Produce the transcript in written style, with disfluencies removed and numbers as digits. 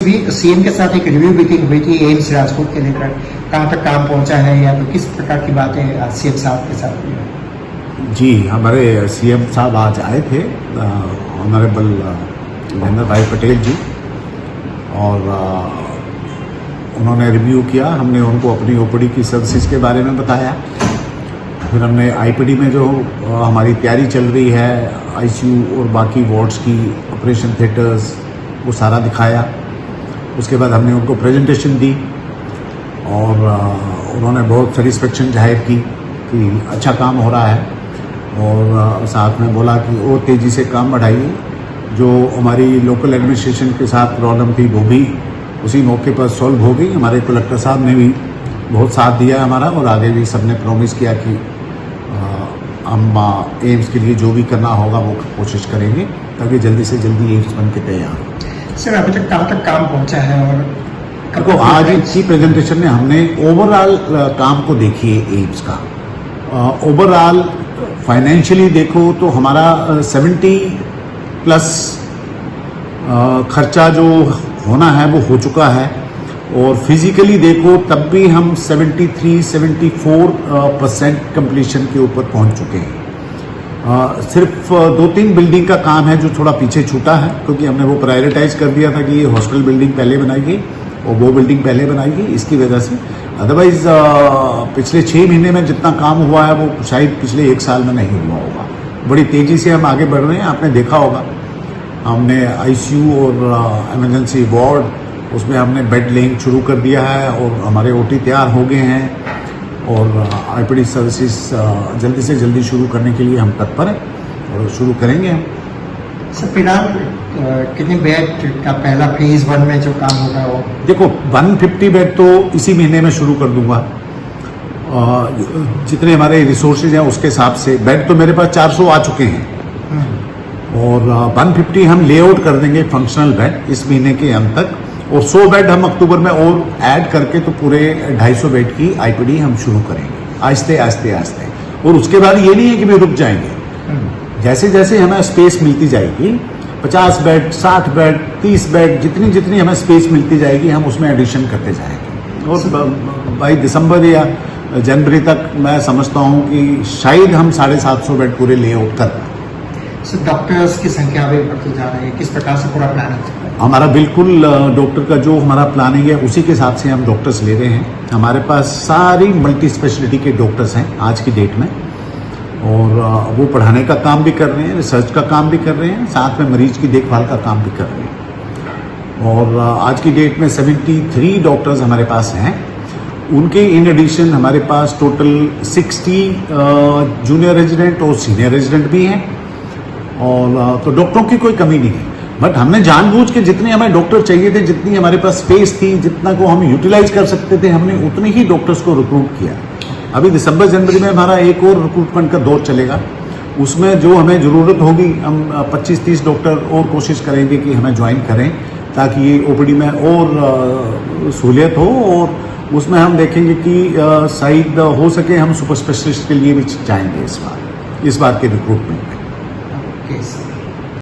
CM के साथ एक रिव्यू मीटिंग हुई थी एम्स राजकोट के लेकर, कहाँ तक काम पहुंचा है या तो किस प्रकार की बातें सीएम साहब के साथ हुई? जी, हमारे सीएम साहब आज आए थे, ऑनरेबल महेंद्र भाई पटेल जी, और उन्होंने रिव्यू किया। हमने उनको अपनी ओपीडी की सर्विसेज के बारे में बताया। फिर हमने आईपीडी में जो हमारी तैयारी चल रही है, आईसीयू और बाकी वार्ड्स की, ऑपरेशन थिएटर्स, वो सारा दिखाया। उसके बाद हमने उनको प्रेजेंटेशन दी और उन्होंने बहुत सेटिस्फेक्शन जाहिर की कि अच्छा काम हो रहा है, और साथ में बोला कि और तेज़ी से काम बढ़ाइए। जो हमारी लोकल एडमिनिस्ट्रेशन के साथ प्रॉब्लम थी वो भी उसी मौके पर सॉल्व हो गई। हमारे कलेक्टर साहब ने भी बहुत साथ दिया हमारा, और आगे भी सबने प्रॉमिस किया कि हम एम्स के लिए जो भी करना होगा वो कोशिश करेंगे ताकि जल्दी से जल्दी एम्स बन के तैयार हो। सर, अभी तक कहाँ तक काम पहुँचा है और देखो, आज इसी प्रेजेंटेशन में हमने ओवरऑल काम को देखिए एम्स का। ओवरऑल फाइनेंशियली देखो तो हमारा 70+ खर्चा जो होना है वो हो चुका है, और फिजिकली देखो तब भी हम 73-74% कंप्लीशन के ऊपर पहुंच चुके हैं। सिर्फ 2-3 बिल्डिंग का काम है जो थोड़ा पीछे छूटा है, क्योंकि हमने वो प्रायोरिटाइज कर दिया था कि ये हॉस्टल बिल्डिंग पहले बनाएगी और वो बिल्डिंग पहले बनाएगी, इसकी वजह से। अदरवाइज पिछले 6 महीने में जितना काम हुआ है वो शायद पिछले 1 साल में नहीं हुआ होगा। बड़ी तेज़ी से हम आगे बढ़ रहे हैं। आपने देखा होगा हमने आईसीयू और इमरजेंसी वार्ड, उसमें हमने बेड लेइंग शुरू कर दिया है, और हमारे ओटी तैयार हो गए हैं, और आईपीडी सर्विसेज जल्दी से जल्दी शुरू करने के लिए हम तत्पर हैं और शुरू करेंगे हम। सर, फिलहाल कितने बेड का पहला फेज 1 में जो काम होगा वो? देखो, 150 बेड तो इसी महीने में शुरू कर दूंगा। जितने हमारे रिसोर्सेज हैं उसके हिसाब से बेड तो मेरे पास 400 आ चुके हैं, और 150 हम लेआउट कर देंगे फंक्शनल बेड इस महीने के अंत तक, और 100 बेड हम अक्टूबर में और ऐड करके तो पूरे 250 बेड की आईपीडी हम शुरू करेंगे आहिस्ते आहिस्ते आहिस्ते। और उसके बाद ये नहीं है कि भी रुक जाएंगे, जैसे जैसे हमें स्पेस मिलती जाएगी, 50 बेड, 60 बेड, 30 बेड, जितनी जितनी हमें स्पेस मिलती जाएगी हम उसमें एडिशन करते जाएंगे। और बाई दिसंबर या जनवरी तक मैं समझता हूँ कि शायद हम 750 बेड पूरे लेआउट कर पाएं। सर, डॉक्टर्स की संख्या भी बढ़ती जा रही है, किस प्रकार से पूरा प्लानिंग चल रहा है? हमारा बिल्कुल डॉक्टर का जो हमारा प्लानिंग है उसी के हिसाब से हम डॉक्टर्स ले रहे हैं। हमारे पास सारी मल्टी स्पेशलिटी के डॉक्टर्स हैं आज की डेट में, और वो पढ़ाने का काम भी कर रहे हैं, रिसर्च का काम भी कर रहे हैं, साथ में मरीज की देखभाल का काम भी कर रहे हैं। और आज की डेट में 73 डॉक्टर्स हमारे पास हैं। उनके इन एडिशन हमारे पास टोटल 60 जूनियर रेजिडेंट और सीनियर रेजिडेंट भी हैं, और तो डॉक्टरों की कोई कमी नहीं है। बट हमने जानबूझ के जितने हमें डॉक्टर चाहिए थे, जितनी हमारे पास स्पेस थी, जितना को हम यूटिलाइज कर सकते थे, हमने उतने ही डॉक्टर्स को रिक्रूट किया। अभी दिसंबर जनवरी में हमारा एक और रिक्रूटमेंट का दौर चलेगा, उसमें जो हमें ज़रूरत होगी हम 25-30 डॉक्टर और कोशिश करेंगे कि हमें ज्वाइन करें, ताकि ये ओपीडी में और सहूलियत हो। और उसमें हम देखेंगे कि शायद हो सके हम सुपर स्पेशलिस्ट के लिए भी जाएंगे इस बार के रिक्रूटमेंट में। Okay sir.